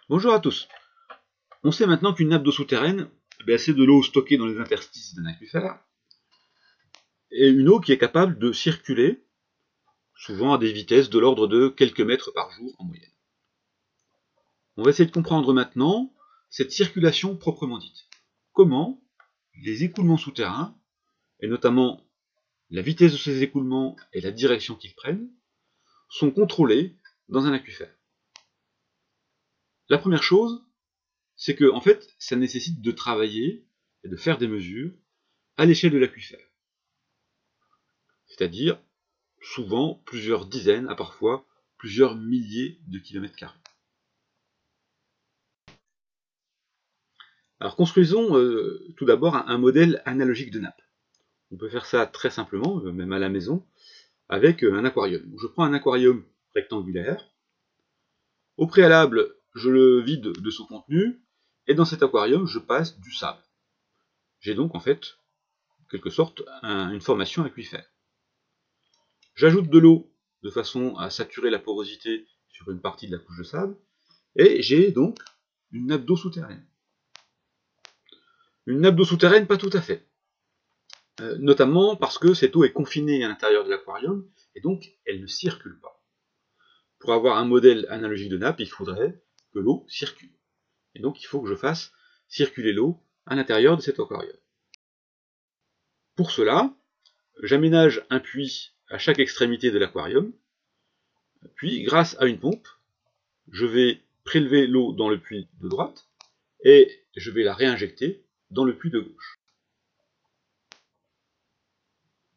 Bonjour à tous. On sait maintenant qu'une nappe d'eau souterraine, c'est de l'eau stockée dans les interstices d'un aquifère, et une eau qui est capable de circuler, souvent à des vitesses de l'ordre de quelques mètres par jour en moyenne. On va essayer de comprendre maintenant cette circulation proprement dite. Comment les écoulements souterrains, et notamment la vitesse de ces écoulements et la direction qu'ils prennent, sont contrôlés dans un aquifère. La première chose, c'est que en fait, ça nécessite de travailler et de faire des mesures à l'échelle de l'aquifère. C'est-à-dire, souvent, plusieurs dizaines, à parfois plusieurs milliers de kilomètres carrés. Alors construisons tout d'abord un modèle analogique de nappe. On peut faire ça très simplement, même à la maison, avec un aquarium. Je prends un aquarium rectangulaire. Au préalable, je le vide de son contenu, et dans cet aquarium, je passe du sable. J'ai donc en fait, en quelque sorte, une formation aquifère. J'ajoute de l'eau de façon à saturer la porosité sur une partie de la couche de sable, et j'ai donc une nappe d'eau souterraine. Une nappe d'eau souterraine, pas tout à fait. Notamment parce que cette eau est confinée à l'intérieur de l'aquarium, et donc elle ne circule pas. Pour avoir un modèle analogique de nappe, il faudrait que l'eau circule. Et donc il faut que je fasse circuler l'eau à l'intérieur de cet aquarium. Pour cela, j'aménage un puits à chaque extrémité de l'aquarium, puis grâce à une pompe, je vais prélever l'eau dans le puits de droite, et je vais la réinjecter dans le puits de gauche.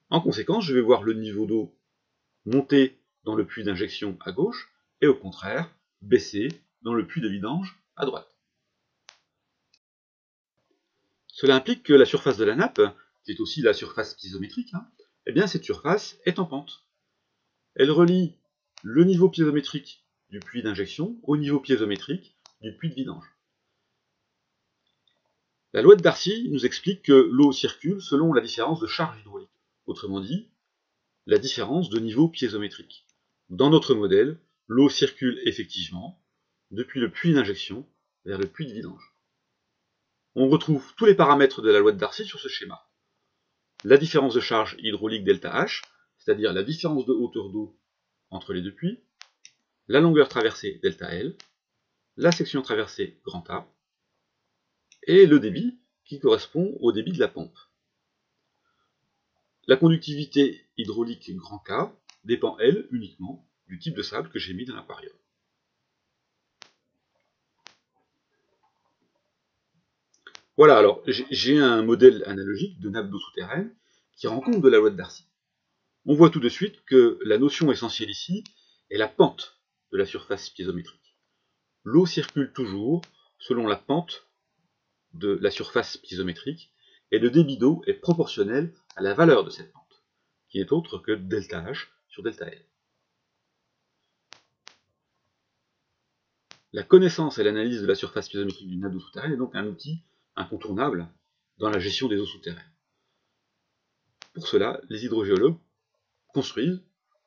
En conséquence, je vais voir le niveau d'eau monter dans le puits d'injection à gauche, et au contraire, baisser dans le puits de vidange à droite. Cela implique que la surface de la nappe, qui est aussi la surface piézométrique, cette surface est en pente. Elle relie le niveau piézométrique du puits d'injection au niveau piézométrique du puits de vidange. La loi de Darcy nous explique que l'eau circule selon la différence de charge hydraulique. Autrement dit, la différence de niveau piézométrique. Dans notre modèle, l'eau circule effectivement depuis le puits d'injection vers le puits de vidange. On retrouve tous les paramètres de la loi de Darcy sur ce schéma. La différence de charge hydraulique ΔH, c'est-à-dire la différence de hauteur d'eau entre les deux puits, la longueur traversée ΔL, la section traversée grand A, et le débit qui correspond au débit de la pompe. La conductivité hydraulique grand K dépend, elle, uniquement du type de sable que j'ai mis dans l'aquarium. Voilà, alors j'ai un modèle analogique de nappe d'eau souterraine qui rend compte de la loi de Darcy. On voit tout de suite que la notion essentielle ici est la pente de la surface piézométrique. L'eau circule toujours selon la pente de la surface piézométrique, et le débit d'eau est proportionnel à la valeur de cette pente, qui n'est autre que ΔH sur ΔL. La connaissance et l'analyse de la surface piézométrique d'une nappe d'eau souterraine est donc un outil incontournable dans la gestion des eaux souterraines. Pour cela, les hydrogéologues construisent,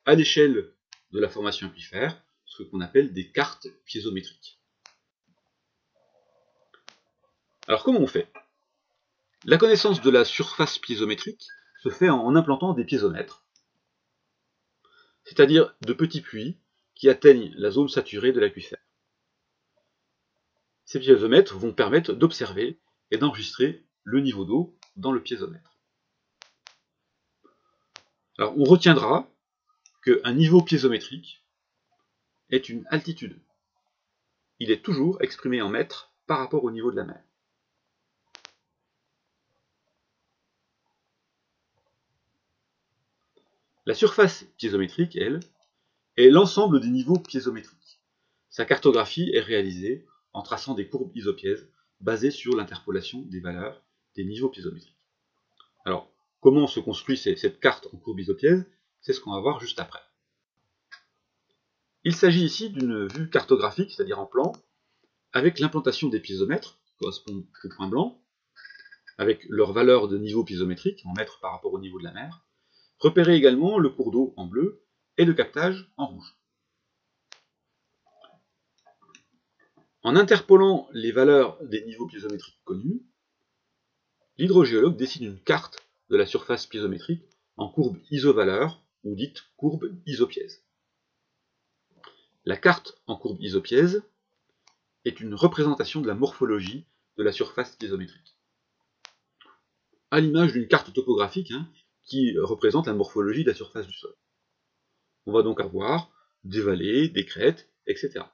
à l'échelle de la formation aquifère, ce qu'on appelle des cartes piézométriques. Alors comment on fait? La connaissance de la surface piézométrique se fait en implantant des piézomètres, c'est-à-dire de petits puits qui atteignent la zone saturée de l'aquifère. Ces piézomètres vont permettre d'observer et d'enregistrer le niveau d'eau dans le piézomètre. Alors on retiendra qu'un niveau piézométrique est une altitude. Il est toujours exprimé en mètres par rapport au niveau de la mer. La surface piézométrique, elle, est l'ensemble des niveaux piézométriques. Sa cartographie est réalisée en traçant des courbes isopièses basées sur l'interpolation des valeurs des niveaux piézométriques. Alors, comment se construit cette carte en courbe isopièse? C'est ce qu'on va voir juste après. Il s'agit ici d'une vue cartographique, c'est-à-dire en plan, avec l'implantation des piézomètres, qui correspondent aux points blancs, avec leur valeur de niveau piézométrique, en mètres par rapport au niveau de la mer. Repérer également le cours d'eau en bleu et le captage en rouge. En interpolant les valeurs des niveaux piézométriques connus, l'hydrogéologue dessine une carte de la surface piézométrique en courbe isovaleur, ou dite courbe isopièze. La carte en courbe isopièze est une représentation de la morphologie de la surface piézométrique, à l'image d'une carte topographique qui représente la morphologie de la surface du sol. On va donc avoir des vallées, des crêtes, etc.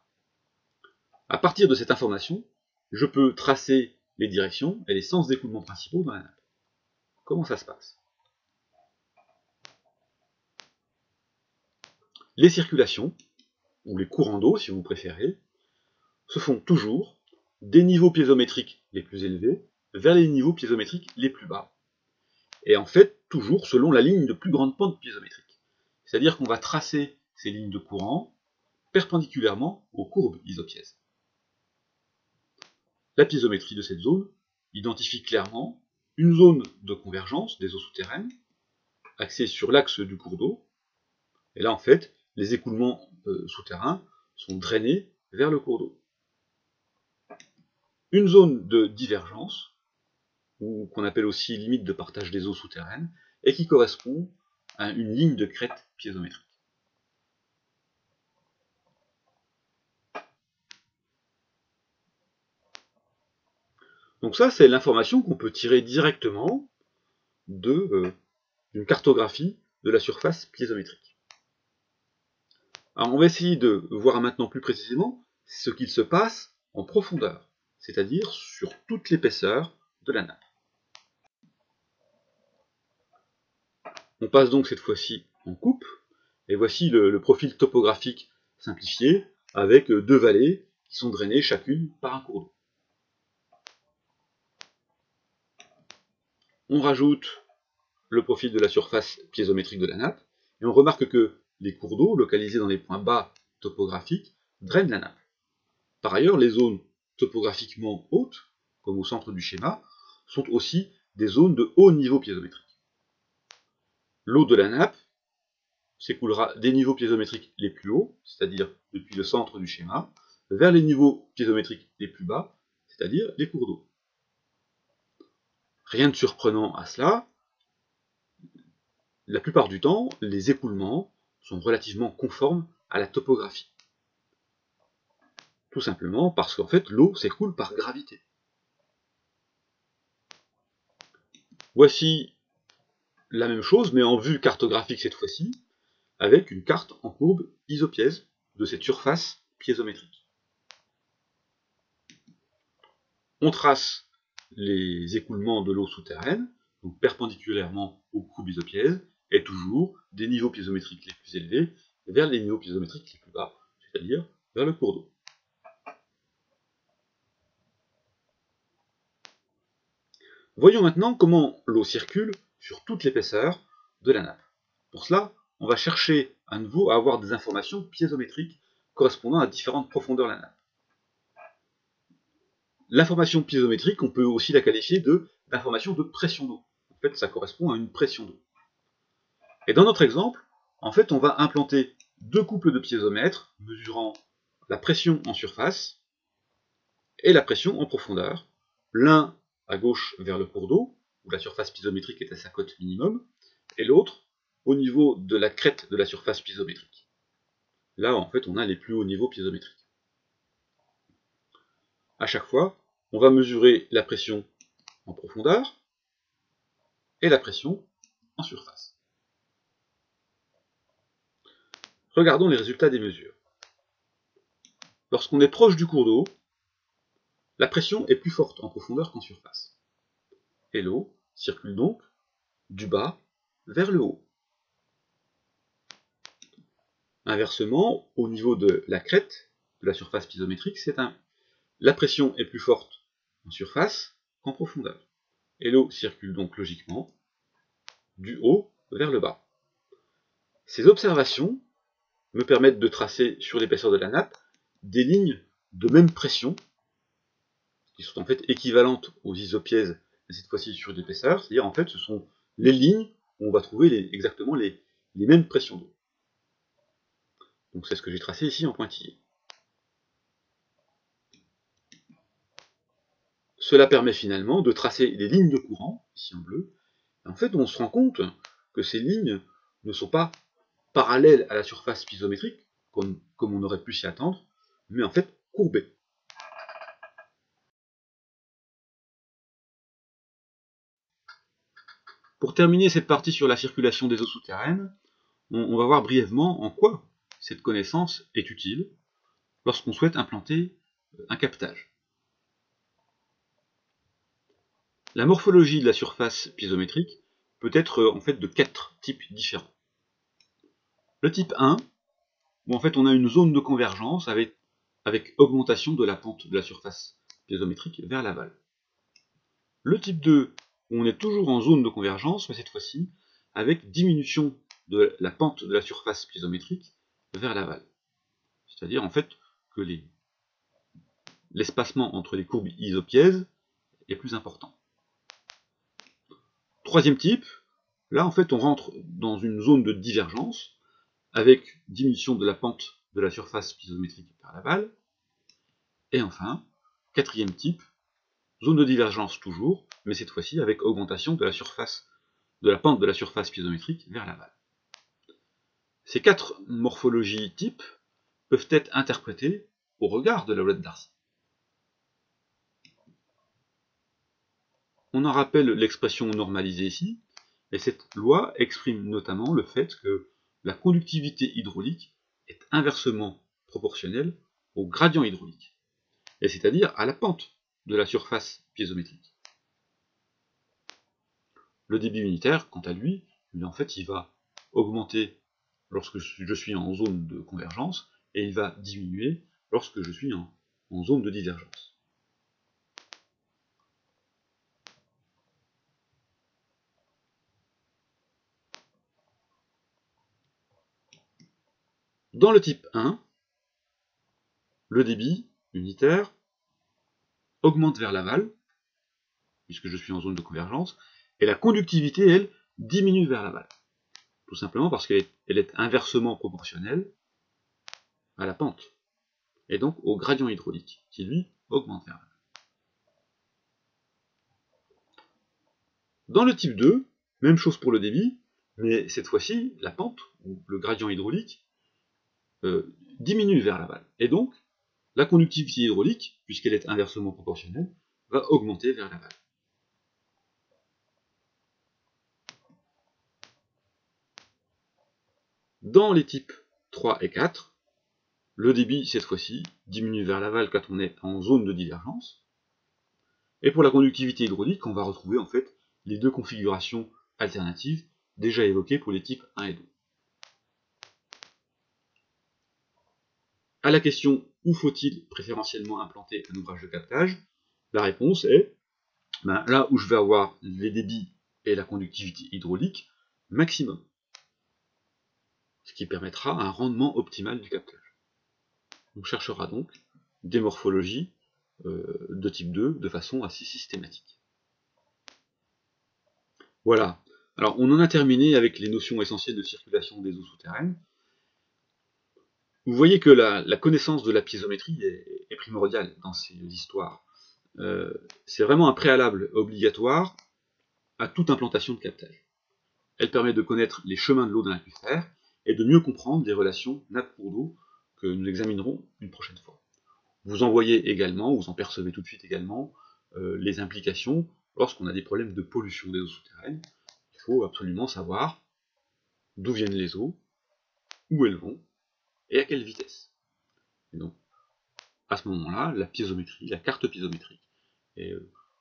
À partir de cette information, je peux tracer les directions et les sens d'écoulement principaux dans la nappe. Comment ça se passe? Les circulations, ou les courants d'eau si vous préférez, se font toujours des niveaux piézométriques les plus élevés vers les niveaux piézométriques les plus bas. Et en fait, toujours selon la ligne de plus grande pente piézométrique. C'est-à-dire qu'on va tracer ces lignes de courant perpendiculairement aux courbes isopièzes. La piézométrie de cette zone identifie clairement une zone de convergence des eaux souterraines, axée sur l'axe du cours d'eau, et là en fait, les écoulements souterrains sont drainés vers le cours d'eau. Une zone de divergence, ou qu'on appelle aussi limite de partage des eaux souterraines, et qui correspond à une ligne de crête piézométrique. Donc ça, c'est l'information qu'on peut tirer directement d'une cartographie de la surface piézométrique. Alors on va essayer de voir maintenant plus précisément ce qu'il se passe en profondeur, c'est-à-dire sur toute l'épaisseur de la nappe. On passe donc cette fois-ci en coupe, et voici le profil topographique simplifié, avec deux vallées qui sont drainées chacune par un cours d'eau. On rajoute le profil de la surface piézométrique de la nappe, et on remarque que les cours d'eau, localisés dans les points bas topographiques, drainent la nappe. Par ailleurs, les zones topographiquement hautes, comme au centre du schéma, sont aussi des zones de haut niveau piézométrique. L'eau de la nappe s'écoulera des niveaux piézométriques les plus hauts, c'est-à-dire depuis le centre du schéma, vers les niveaux piézométriques les plus bas, c'est-à-dire les cours d'eau. Rien de surprenant à cela, la plupart du temps, les écoulements sont relativement conformes à la topographie. Tout simplement parce qu'en fait, l'eau s'écoule par gravité. Voici la même chose, mais en vue cartographique cette fois-ci, avec une carte en courbe isopièze de cette surface piézométrique. On trace les écoulements de l'eau souterraine, donc perpendiculairement aux courbes isopièzes, et toujours des niveaux piézométriques les plus élevés vers les niveaux piézométriques les plus bas, c'est-à-dire vers le cours d'eau. Voyons maintenant comment l'eau circule sur toute l'épaisseur de la nappe. Pour cela, on va chercher à nouveau à avoir des informations piézométriques correspondant à différentes profondeurs de la nappe. L'information piézométrique, on peut aussi la qualifier d'information de pression d'eau. En fait, ça correspond à une pression d'eau. Et dans notre exemple, en fait, on va implanter deux couples de piézomètres mesurant la pression en surface et la pression en profondeur, l'un à gauche vers le cours d'eau, où la surface piézométrique est à sa cote minimum, et l'autre au niveau de la crête de la surface piézométrique. Là, en fait, on a les plus hauts niveaux piézométriques. À chaque fois, on va mesurer la pression en profondeur et la pression en surface. Regardons les résultats des mesures. Lorsqu'on est proche du cours d'eau, la pression est plus forte en profondeur qu'en surface. Et l'eau circule donc du bas vers le haut. Inversement, au niveau de la crête de la surface piézométrique, la pression est plus forte en surface qu'en profondeur. Et l'eau circule donc logiquement du haut vers le bas. Ces observations me permettent de tracer sur l'épaisseur de la nappe des lignes de même pression, qui sont en fait équivalentes aux isopièzes, mais cette fois-ci sur l'épaisseur, c'est-à-dire en fait ce sont les lignes où on va trouver exactement les mêmes pressions d'eau. Donc c'est ce que j'ai tracé ici en pointillé. cela permet finalement de tracer des lignes de courant, ici en bleu. En fait, on se rend compte que ces lignes ne sont pas parallèles à la surface piézométrique, comme on aurait pu s'y attendre, mais en fait courbées. Pour terminer cette partie sur la circulation des eaux souterraines, on va voir brièvement en quoi cette connaissance est utile lorsqu'on souhaite implanter un captage. La morphologie de la surface piézométrique peut être en fait de 4 types différents. Le type 1, où en fait on a une zone de convergence avec augmentation de la pente de la surface piézométrique vers l'aval. Le type 2, où on est toujours en zone de convergence, mais cette fois-ci avec diminution de la pente de la surface piézométrique vers l'aval. C'est-à-dire en fait que l'espacement entre les courbes isopièses est plus important. Troisième type, là en fait on rentre dans une zone de divergence avec diminution de la pente de la surface piézométrique vers l'aval. Et enfin, quatrième type, zone de divergence toujours, mais cette fois-ci avec augmentation de la pente de la surface piézométrique vers l'aval. Ces 4 morphologies types peuvent être interprétées au regard de la loi de Darcy. On en rappelle l'expression normalisée ici, et cette loi exprime notamment le fait que la conductivité hydraulique est inversement proportionnelle au gradient hydraulique, et c'est-à-dire à la pente de la surface piézométrique. Le débit unitaire, quant à lui, en fait, il va augmenter lorsque je suis en zone de convergence, et il va diminuer lorsque je suis en zone de divergence. Dans le type 1, le débit unitaire augmente vers l'aval, puisque je suis en zone de convergence, et la conductivité, elle, diminue vers l'aval. Tout simplement parce qu'elle est inversement proportionnelle à la pente, et donc au gradient hydraulique, qui lui augmente vers l'aval. Dans le type 2, même chose pour le débit, mais cette fois-ci, la pente, ou le gradient hydraulique, diminue vers l'aval. Et donc, la conductivité hydraulique, puisqu'elle est inversement proportionnelle, va augmenter vers l'aval. Dans les types 3 et 4, le débit, cette fois-ci, diminue vers l'aval quand on est en zone de divergence. Et pour la conductivité hydraulique, on va retrouver en fait les deux configurations alternatives déjà évoquées pour les types 1 et 2. À la question « Où faut-il préférentiellement implanter un ouvrage de captage ?», la réponse est là où je vais avoir les débits et la conductivité hydraulique maximum, ce qui permettra un rendement optimal du captage. On cherchera donc des morphologies de type 2 de façon assez systématique. Voilà, alors on en a terminé avec les notions essentielles de circulation des eaux souterraines. Vous voyez que la connaissance de la piézométrie est primordiale dans ces histoires. C'est vraiment un préalable obligatoire à toute implantation de captage. Elle permet de connaître les chemins de l'eau dans l'aquifère et de mieux comprendre les relations nappe-cours d'eau que nous examinerons une prochaine fois. Vous en voyez également, vous en percevez tout de suite également, les implications lorsqu'on a des problèmes de pollution des eaux souterraines. Il faut absolument savoir d'où viennent les eaux, où elles vont, et à quelle vitesse. Et donc, à ce moment-là, la piézométrie, la carte piézométrique, et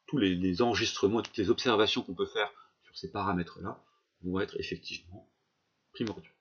tous les enregistrements, toutes les observations qu'on peut faire sur ces paramètres-là vont être effectivement primordiaux.